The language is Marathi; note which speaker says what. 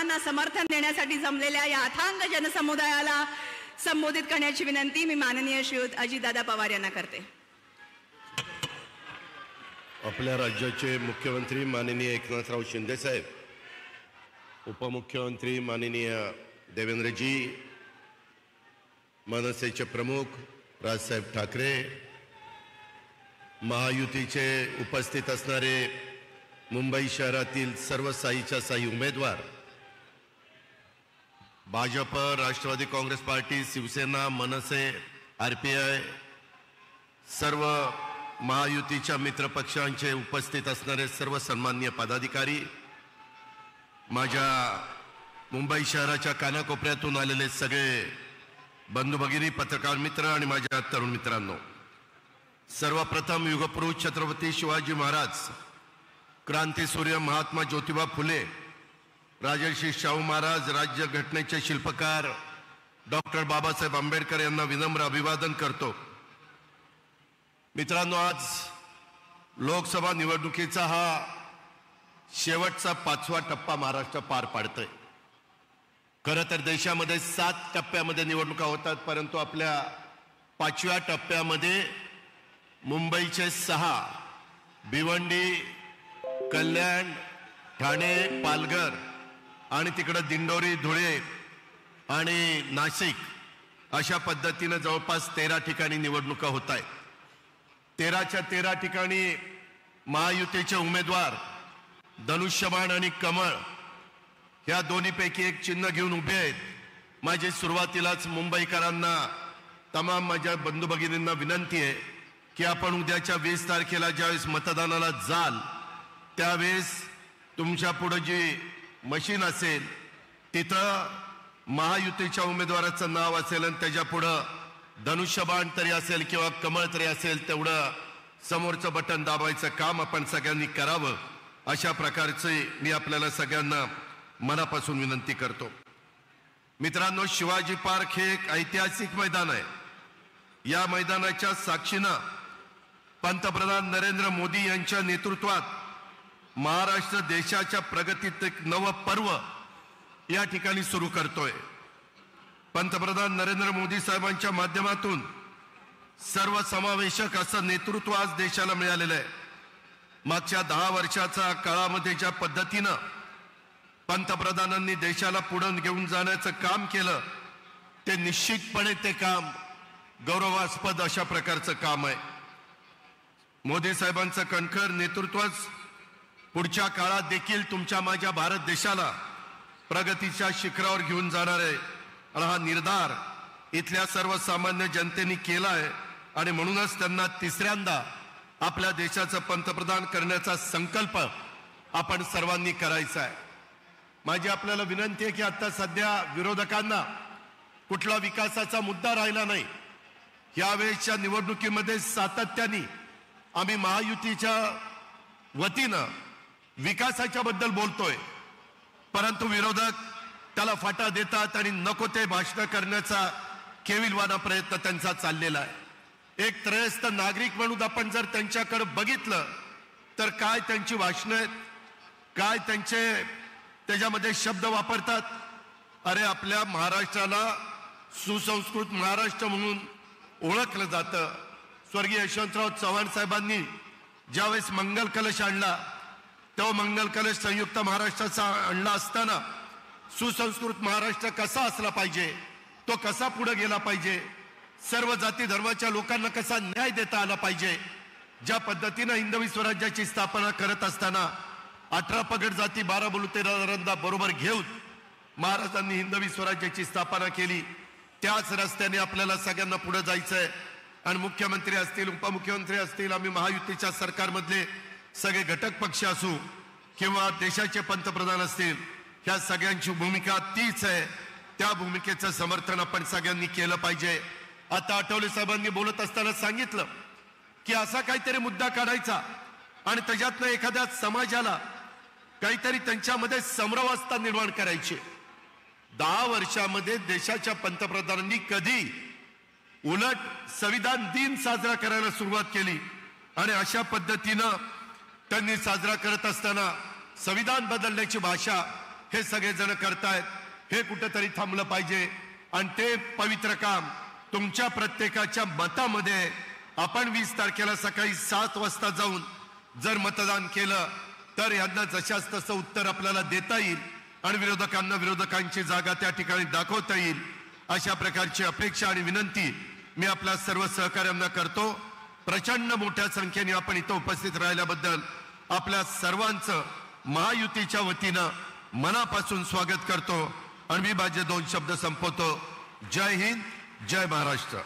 Speaker 1: प्रस्तावांना समर्थन देण्यासाठी जमलेल्या या अथांग जनसमुदायाला संबोधित करण्याची विनंती मी माननीय श्रीयुत अजितदादा पवार यांना करते.
Speaker 2: आपल्या राज्याचे मुख्यमंत्री माननीय एकनाथराव शिंदे साहेब, उपमुख्यमंत्री माननीय देवेंद्रजी, मनसेचे प्रमुख राजसाहेब ठाकरे, महायुतीचे उपस्थित असणारे मुंबई शहरातील सर्व साईच्या साई उमेदवार, भाजप, राष्ट्रवादी काँग्रेस पार्टी, शिवसेना, मनसे, आरपीआय, सर्व महायुतीच्या मित्रपक्षांचे उपस्थित असणारे सर्व सन्माननीय पदाधिकारी, माझ्या मुंबई शहराच्या कानाकोपऱ्यातून आलेले सगळे बंधू भगिनी, पत्रकार मित्र आणि माझ्या तरुण मित्रांनो, सर्वप्रथम युगपुरुष छत्रपती शिवाजी महाराज, क्रांतीसूर्य महात्मा ज्योतिबा फुले, राजर्षी शाहू महाराज, राज्यघटनेचे शिल्पकार डॉक्टर बाबासाहेब आंबेडकर यांना विनम्र अभिवादन करतो. मित्रांनो, आज लोकसभा निवडणुकीचा हा शेवटचा 5वा टप्पा महाराष्ट्र पार पाडतोय. खरं तर देशामध्ये 7 टप्प्यामध्ये निवडणुका होतात, परंतु आपल्या 5व्या टप्प्यामध्ये मुंबईचे 6, भिवंडी, कल्याण, ठाणे, पालघर आणि तिकडं दिंडोरी, धुळे आणि नाशिक अशा पद्धतीनं जवळपास 13 ठिकाणी निवडणुका होत आहेत. 13च्या 13 ठिकाणी महायुतीचे उमेदवार धनुष्यबाण आणि कमळ या दोन्हीपैकी एक चिन्ह घेऊन उभे आहेत. माझी सुरुवातीलाच मुंबईकरांना, तमाम माझ्या बंधू भगिनींना विनंती आहे की आपण उद्याच्या 20 तारखेला ज्यावेळेस मतदानाला जाल त्यावेळेस तुमच्या पुढे जी मशीन असेल तिथं महायुतीच्या उमेदवाराचं नाव असेल आणि त्याच्या पुढं धनुष्यबाण तरी असेल किंवा कमळ तरी असेल, तेवढं समोरचं बटन दाबायचं काम आपण सगळ्यांनी करावं, अशा प्रकारचे मी आपल्याला सगळ्यांना मनापासून विनंती करतो. मित्रांनो, शिवाजी पार्क हे एक ऐतिहासिक मैदान आहे. या मैदानाच्या साक्षीनं पंतप्रधान नरेंद्र मोदी यांच्या नेतृत्वात महाराष्ट्र देशाच्या प्रगतीत एक नवं पर्व या ठिकाणी सुरू करतोय. पंतप्रधान नरेंद्र मोदी साहेबांच्या माध्यमातून सर्वसमावेशक असं नेतृत्व आज देशाला मिळालेलं आहे. मागच्या 10 वर्षाच्या काळामध्ये ज्या पद्धतीनं पंतप्रधानांनी देशाला पुढे घेऊन जाण्याचं काम केलं, ते निश्चितपणे ते काम गौरवास्पद अशा प्रकारचं काम आहे. मोदी साहेबांचं कणखर नेतृत्वच पुढच्या काळात देखील तुमच्या माझ्या भारत देशाला प्रगतीच्या शिखरावर घेऊन जाणार आहे. आणि हा निर्धार इथल्या सर्वसामान्य जनतेने केला आहे आणि म्हणूनच त्यांना 3ऱ्यांदा आपल्या देशाचं पंतप्रधान करण्याचा संकल्प आपण सर्वांनी करायचा आहे. माझी आपल्याला विनंती आहे की आता सध्या विरोधकांना कुठला विकासाचा मुद्दा राहिला नाही. यावेळेसच्या निवडणुकीमध्ये सातत्याने आम्ही महायुतीच्या वतीनं विकासाच्या बद्दल बोलतोय, परंतु विरोधक त्याला फाटा देतात आणि नको ते भाषण करण्याचा केविलवाणा प्रयत्न त्यांचा चाललेला आहे. एक त्रयस्थ नागरिक म्हणून आपण जर त्यांच्याकडे बघितलं तर काय त्यांची भाषणं आहेत, काय त्यांचे त्याच्यामध्ये शब्द वापरतात. अरे, आपल्या महाराष्ट्राला सुसंस्कृत महाराष्ट्र म्हणून ओळखलं जातं. स्वर्गीय यशवंतराव चव्हाण साहेबांनी ज्यावेळेस मंगल कलश आणला, तेव्हा मंगल कलश संयुक्त महाराष्ट्राचा आणला असताना सुसंस्कृत महाराष्ट्र कसा असला पाहिजे, तो कसा पुढे गेला पाहिजे, सर्व जाती धर्माच्या लोकांना कसा न्याय देता आला पाहिजे, ज्या पद्धतीनं हिंदवी स्वराज्याची स्थापना करत असताना 18 पगड जाती 12 बलुतेरा रंदा बरोबर घेऊन महाराजांनी हिंदवी स्वराज्याची स्थापना केली. त्याच रस्त्याने आपल्याला सगळ्यांना पुढे जायचंय. आणि मुख्यमंत्री असतील, उपमुख्यमंत्री असतील, आम्ही महायुतीच्या सरकारमधले सगळे घटक पक्ष असू किंवा देशाचे पंतप्रधान असतील, ह्या सगळ्यांची भूमिका तीच आहे. त्या भूमिकेचं समर्थन आपण सगळ्यांनी केलं पाहिजे. आता आठवले साहेबांनी बोलत असताना सांगितलं की असा काहीतरी मुद्दा काढायचा आणि त्याच्यातनं एखाद्या समाजाला काहीतरी त्यांच्यामध्ये समरसता निर्माण करायची. 10 वर्षामध्ये देशाच्या पंतप्रधानांनी कधी उलट संविधान दिन साजरा करायला सुरुवात केली आणि अशा पद्धतीनं त्यांनी साजरा करत असताना संविधान बदलण्याची भाषा हे सगळेजण करतायत, हे कुठेतरी थांबलं पाहिजे. आणि ते पवित्र काम तुमच्या प्रत्येकाच्या मतामध्ये आपण 20 तारखेला सकाळी 7 वाजता जाऊन जर मतदान केलं तर यांना जशाच तसं उत्तर आपल्याला देता येईल आणि विरोधकांना विरोधकांची जागा त्या ठिकाणी दाखवता येईल. अशा प्रकारची अपेक्षा आणि विनंती मी आपल्या सर्व सहकाऱ्यांना करतो. प्रचंड मोठ्या संख्येने आपण इथं उपस्थित राहिल्याबद्दल आपल्या सर्वांचं महायुतीच्या वतीनं मनापासून स्वागत करतो आणि मी माझे 2 शब्द संपवतो. जय हिंद, जय महाराष्ट्र.